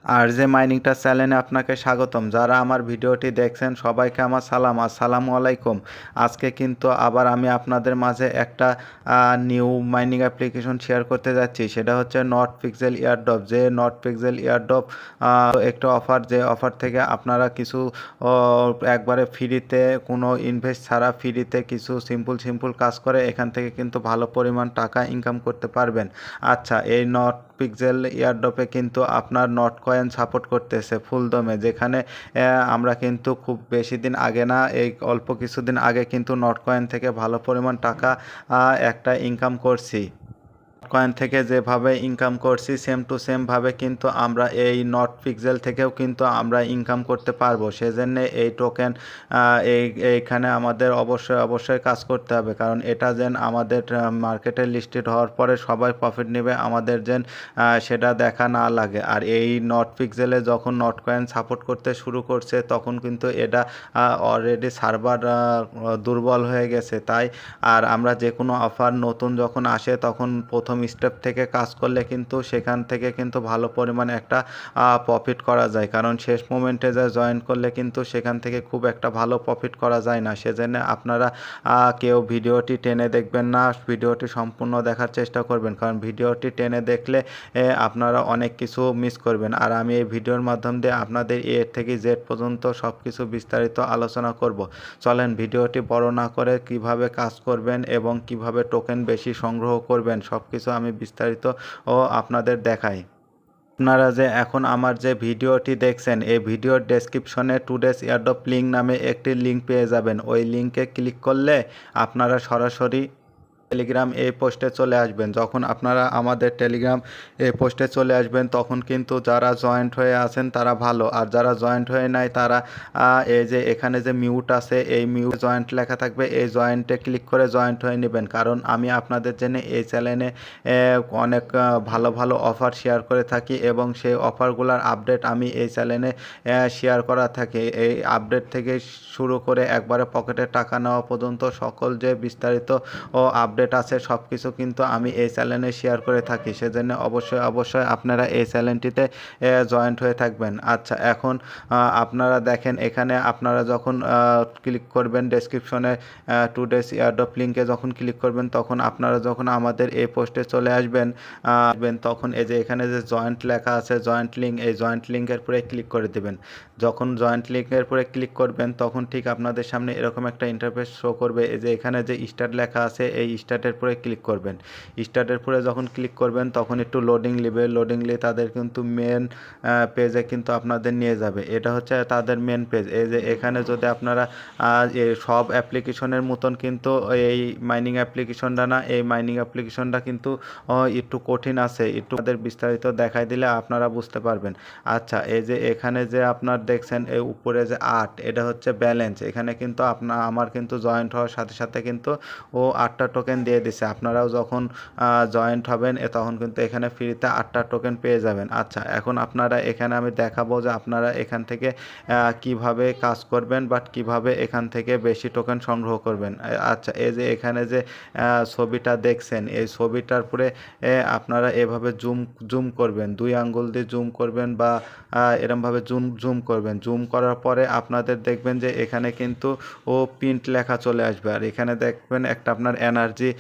আর যে মাইনিংটা চ্যানেলে আপনাকে স্বাগতম। যারা আমার ভিডিওটি দেখছেন সবাইকে আমার সালাম, আসসালামু আলাইকুম। আজকে কিন্তু আবার আমি আপনাদের মাঝে একটা নিউ মাইনিং অ্যাপ্লিকেশন শেয়ার করতে যাচ্ছি। সেটা হচ্ছে নট পিক্সেল এয়ারড্রপ। যে নট পিক্সেল এয়ারড্রপ একটা অফার, যে অফার থেকে আপনারা কিছু একবারে ফ্রিতে, কোনো ইনভেস্ট ছাড়া ফ্রিতে কিছু সিম্পল কাজ করে এখান থেকে কিন্তু ভালো পরিমাণ টাকা ইনকাম করতে পারবেন। আচ্ছা, এই নট পিক্সেল এয়ারড্রপে কিন্তু আপনার নট কয়েন সাপোর্ট করতেছে ফুল দমে, যেখানে আমরা কিন্তু খুব বেশি দিন আগে না, এই অল্প কিছুদিন আগে কিন্তু নট কয়েন থেকে ভালো পরিমাণ টাকা একটা ইনকাম করছি। কয়েন থেকে যেভাবে ইনকাম করছি সেম টু সেমভাবে কিন্তু আমরা এই নট পিক্সেল থেকেও কিন্তু আমরা ইনকাম করতে পারবো। সেজন্য এই টোকেন এইখানে আমাদের অবশ্যই কাজ করতে হবে, কারণ এটা যেন আমাদের মার্কেটে লিস্টেড হওয়ার পরে সবাই প্রফিট নেবে, আমাদের যেন সেটা দেখা না লাগে। আর এই নট পিক্সেলে যখন নট কয়েন সাপোর্ট করতে শুরু করছে তখন কিন্তু এটা অলরেডি সার্ভার দুর্বল হয়ে গেছে। তাই আর আমরা যে কোনো অফার নতুন যখন আসে তখন প্রথম স্টেপ থেকে কাজ করলে কিন্তু সেখান থেকে কিন্তু ভালো পরিমাণে একটা প্রফিট করা যায়, কারণ শেষ মোমেন্টে যা জয়েন করলে কিন্তু সেখান থেকে খুব একটা ভালো প্রফিট করা যায় না। সেজন্য আপনারা কেউ ভিডিওটি টেনে দেখবেন না, ভিডিওটি সম্পূর্ণ দেখার চেষ্টা করবেন, কারণ ভিডিওটি টেনে দেখলে আপনারা অনেক কিছু মিস করবেন। আর আমি এই ভিডিওর মাধ্যম দিয়ে আপনাদের এ থেকে জেড পর্যন্ত সব কিছু বিস্তারিত আলোচনা করব। চলেন ভিডিওটি বড় না করে কিভাবে কাজ করবেন এবং কিভাবে টোকেন বেশি সংগ্রহ করবেন সব কিছু আমি বিস্তারিত আপনাদের দেখাই। আপনারা যে এখন আমার যে ভিডিওটি দেখছেন এই ভিডিওর ডেসক্রিপশনে টুডেস এয়ারড্রপ লিঙ্ক নামে একটি লিঙ্ক পেয়ে যাবেন। ওই লিঙ্কে ক্লিক করলে আপনারা সরাসরি টেলিগ্রাম এই পোস্টে চলে আসবেন। যখন আপনারা আমাদের টেলিগ্রাম এই পোস্টে চলে আসবেন তখন কিন্তু যারা জয়েন্ট হয়ে আছেন তারা ভালো, আর যারা জয়েন্ট হয়ে নাই তারা এই যে এখানে যে মিউট আছে এই মিউট জয়েন্ট লেখা থাকবে, এই জয়েন্টে ক্লিক করে জয়েন্ট হয়ে নেবেন, কারণ আমি আপনাদের জন্য এই চ্যানেলে অনেক ভালো অফার শেয়ার করে থাকি এবং সেই অফারগুলোর আপডেট আমি এই চ্যানেলে শেয়ার করা থাকি। এই আপডেট থেকে শুরু করে একবারে পকেটে টাকা নেওয়া পর্যন্ত সকল যে বিস্তারিত আপডেট আছে সব কিছু কিন্তু আমি এই চ্যানেলে শেয়ার করে থাকি। সেজন্য অবশ্যই আপনারা এই চ্যানেলটিতে জয়েন্ট হয়ে থাকবেন। আচ্ছা, এখন আপনারা দেখেন এখানে আপনারা যখন ক্লিক করবেন ডেসক্রিপশনে টুডেস এয়ারড্রপ লিঙ্কে যখন ক্লিক করবেন তখন আপনারা যখন আমাদের এই পোস্টে চলে আসবেন তখন এই যে এখানে যে জয়েন্ট লেখা আছে জয়েন্ট লিঙ্ক, এই জয়েন্ট লিঙ্কের উপরে ক্লিক করে দেবেন। যখন জয়েন্ট লিঙ্কের উপরে ক্লিক করবেন তখন ঠিক আপনাদের সামনে এরকম একটা ইন্টারফেস শো করবে। এই যে এখানে যে স্টার্ট লেখা আছে এই স্টার্টের উপরে ক্লিক করবেন। স্টার্টের উপরে যখন ক্লিক করবেন তখন একটু লোডিং নেবে, লোডিং নিয়ে তাদের কিন্তু মেন পেজে কিন্তু আপনাদের নিয়ে যাবে। এটা হচ্ছে তাদের মেন পেজ। এই যে এখানে যদি আপনারা সব অ্যাপ্লিকেশনের মতন কিন্তু এই মাইনিং অ্যাপ্লিকেশনটা না, এই মাইনিং অ্যাপ্লিকেশনটা কিন্তু একটু কঠিন আছে, একটু তাদের বিস্তারিত দেখাই দিলে আপনারা বুঝতে পারবেন। আচ্ছা, এই যে এখানে যে আপনার দেখছেন এই উপরে যে 8 এটা হচ্ছে ব্যালেন্স। এখানে কিন্তু আমার কিন্তু জয়েন্ট হওয়ার সাথে সাথে কিন্তু 8টা টোকেন দিয়ে দিছে। আপনারাও যখন জয়েন্ট হবেন তখন কিন্তু এখানে ফ্রিতে 8টা টোকেন পেয়ে যাবেন। আচ্ছা, এখন আপনারা এখানে আমি দেখাবো যে আপনারা এখান থেকে কিভাবে কাজ করবেন বাট কিভাবে এখান থেকে বেশি টোকেন সংগ্রহ করবেন। আচ্ছা, এই যে এখানে যে ছবিটা দেখছেন এই ছবিটার পরে আপনারা এভাবে জুম করবেন, 2 আঙ্গুল দিয়ে জুম করবেন বা এরমভাবে জুম করবেন। জুম করার পরে আপনাদের দেখবেন যে এখানে কিন্তু প্রিন্ট লেখা চলে আসবে, আর এখানে দেখবেন একটা আপনার এনার্জি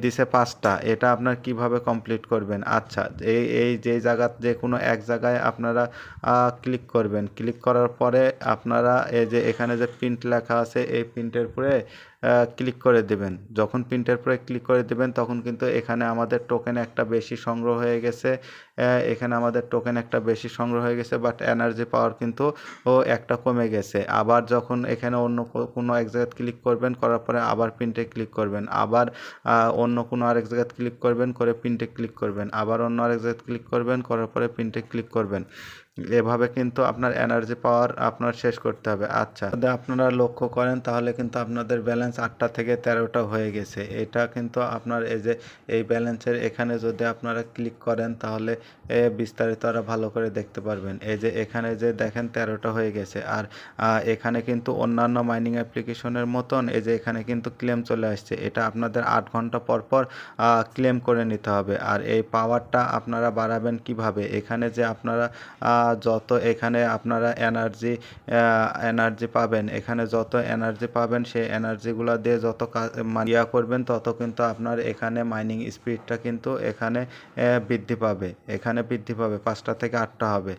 দিছে 5টা। এটা আপনার কিভাবে কমপ্লিট করবেন। আচ্ছা, এই যে জায়গা যে কোনো এক জায়গায় আপনারা ক্লিক করবেন। ক্লিক করার পরে আপনারা এই যে এখানে যে প্রিন্ট লেখা আছে এই প্রিন্টের উপরে ক্লিক করে দেবেন। যখন প্রিন্টের উপরে ক্লিক করে দেবেন তখন কিন্তু এখানে আমাদের টোকেন একটা বেশি সংগ্রহ হয়ে গেছে। এখানে আমাদের টোকেন একটা বেশি সংগ্রহ হয়ে গেছে বাট এনার্জি পাওয়ার কিন্তু একটা কমে গেছে। আবার যখন এখানে অন্য কোনো এক জায়গায় ক্লিক করবেন, করার পরে আবার প্রিন্টে ক্লিক করবেন, আবার অন্য কোনো আরেক জায়গায় ক্লিক করবেন, করে প্রিন্টে ক্লিক করবেন, আবার অন্য আরেক জায়গায় ক্লিক করবেন, করার পরে প্রিন্টে ক্লিক করবেন। এভাবে কিন্তু আপনার এনার্জি পাওয়ার আপনার শেষ করতে হবে। আচ্ছা, যদি আপনারা লক্ষ্য করেন তাহলে কিন্তু আপনাদের ব্যালেন্স 8টা থেকে 13টা হয়ে গেছে। এটা কিন্তু আপনার এই যে এই ব্যালেন্সের এখানে যদি আপনারা ক্লিক করেন তাহলে বিস্তারিত আরও ভালো করে দেখতে পারবেন। এই যে এখানে যে দেখেন 13টা হয়ে গেছে। আর এখানে কিন্তু অন্যান্য মাইনিং অ্যাপ্লিকেশনের মতন এই যে এখানে কিন্তু ক্লেম চলে আসছে। এটা আপনাদের 8 ঘন্টা পর পর ক্লেম করে নিতে হবে। আর এই পাওয়ারটা আপনারা বাড়াবেন কিভাবে, এখানে যে আপনারা যত এখানে আপনারা এনার্জি পাবেন, এখানে যত এনার্জি পাবেন সেই এনার্জিগুলো দিয়ে যত ইয়া করবেন তত কিন্তু আপনার এখানে মাইনিং স্পিডটা কিন্তু এখানে বৃদ্ধি পাবে 5টা থেকে 8টা হবে।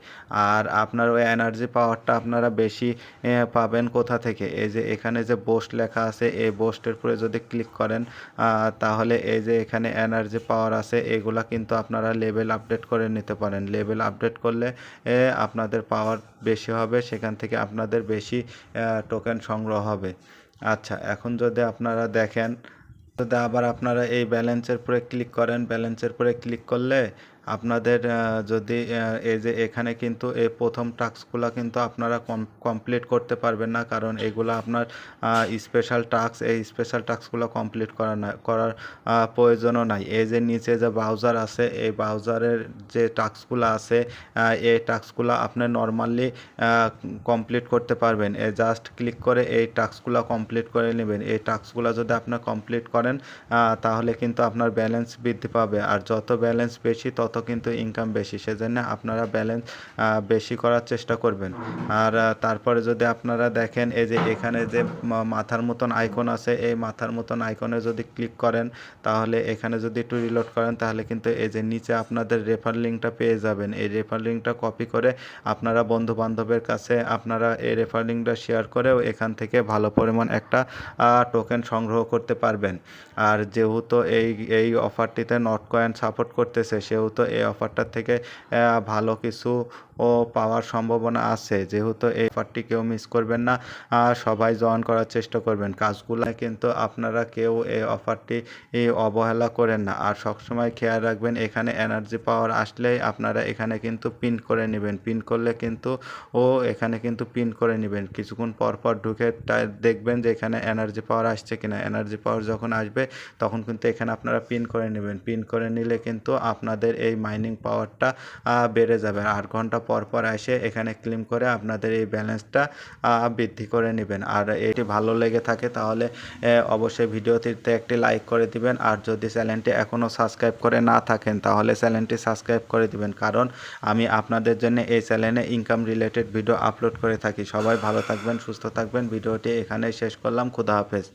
আর আপনার ওই এনার্জি পাওয়ারটা আপনারা বেশি পাবেন কোথা থেকে? এই যে এখানে যে বোস্ট লেখা আছে, এই বোস্টের উপরে যদি ক্লিক করেন তাহলে এই যে এখানে এনার্জি পাওয়ার আছে, এগুলা কিন্তু আপনারা লেভেল আপডেট করে নিতে পারেন। লেভেল আপডেট করলে আপনাদের পাওয়ার বেশি হবে, সেখান থেকে আপনাদের বেশি টোকেন সংগ্রহ হবে। আচ্ছা, এখন যদি আপনারা দেখেন, যদি আবার আপনারা এই ব্যালেন্সের উপরে ক্লিক করেন, ব্যালেন্সের উপরে ক্লিক করলে আপনাদের যদি এই যে এখানে কিন্তু এই প্রথম টাস্কগুলো কিন্তু আপনারা কমপ্লিট করতে পারবেন না, কারণ এগুলো আপনার স্পেশাল টাস্ক। এই স্পেশাল টাস্কগুলো কমপ্লিট করার প্রয়োজনও নাই। এই যে নিচে যে ব্রাউজার আছে, এই ব্রাউজারের যে টাস্কগুলো আছে এই টাস্কগুলো আপনি নর্মালি কমপ্লিট করতে পারবেন। জাস্ট ক্লিক করে এই টাস্কগুলো কমপ্লিট করে নেবেন। এই টাস্কগুলো যদি আপনি কমপ্লিট করেন তাহলে কিন্তু আপনার ব্যালেন্স বৃদ্ধি পাবে, আর যত ব্যালেন্স বেশি তত কিন্তু ইনকাম বেশি। সেজন্য আপনারা ব্যালেন্স বেশি করার চেষ্টা করবেন। আর তারপরে যদি আপনারা দেখেন, এই যে এখানে যে মাথার মতন আইকন আছে, এই মাথার মতন আইকনে যদি ক্লিক করেন তাহলে এখানে যদি একটু রিলোড করেন তাহলে কিন্তু এই যে নিচে আপনাদের রেফার লিঙ্কটা পেয়ে যাবেন। এই রেফার লিঙ্কটা কপি করে আপনারা বন্ধু বান্ধবের কাছে আপনারা এই রেফার লিঙ্কটা শেয়ার করেও এখান থেকে ভালো পরিমাণ একটা টোকেন সংগ্রহ করতে পারবেন। আর যেহেতু এই অফারটিতে নটকয়েন সাপোর্ট করতেছে, সেহেতু এই অফারটার থেকে ভালো কিছু পাওয়ার সম্ভাবনা আছে। যেহেতু এই অফারটি কেউ মিস করবেন না, সবাই জয়েন করার চেষ্টা করবেন। কাজগুলো কিন্তু আপনারা কেউ এই অফারটি অবহেলা করেন না। আর সবসময় খেয়াল রাখবেন, এখানে এনার্জি পাওয়ার আসলেই আপনারা এখানে কিন্তু পিন করে নেবেন। পিন করলে কিন্তু এখানে কিন্তু পিন করে নেবেন। কিছুক্ষণ পর পর ঢুকে দেখবেন যে এখানে এনার্জি পাওয়ার আসছে কিনা। এনার্জি পাওয়ার যখন আসবে তখন কিন্তু এখানে আপনারা পিন করে নেবেন। পিন করে নিলে কিন্তু আপনাদের এই মাইনিং পাওয়ারটা বেড়ে যাবে। 8 ঘন্টা পর পর এসে এখানে ক্লেম করে আপনাদের এই ব্যালেন্সটা বৃদ্ধি করে নেবেন। আর এটি ভালো লেগে থাকে তাহলে অবশ্যই ভিডিওটিতে একটি লাইক করে দিবেন। আর যদি চ্যানেলটি এখনও সাবস্ক্রাইব করে না থাকেন তাহলে চ্যানেলটি সাবস্ক্রাইব করে দিবেন, কারণ আমি আপনাদের জন্য এই চ্যানেলে ইনকাম রিলেটেড ভিডিও আপলোড করে থাকি। সবাই ভালো থাকবেন, সুস্থ থাকবেন। ভিডিওটি এখানেই শেষ করলাম। খুদা হাফেজ।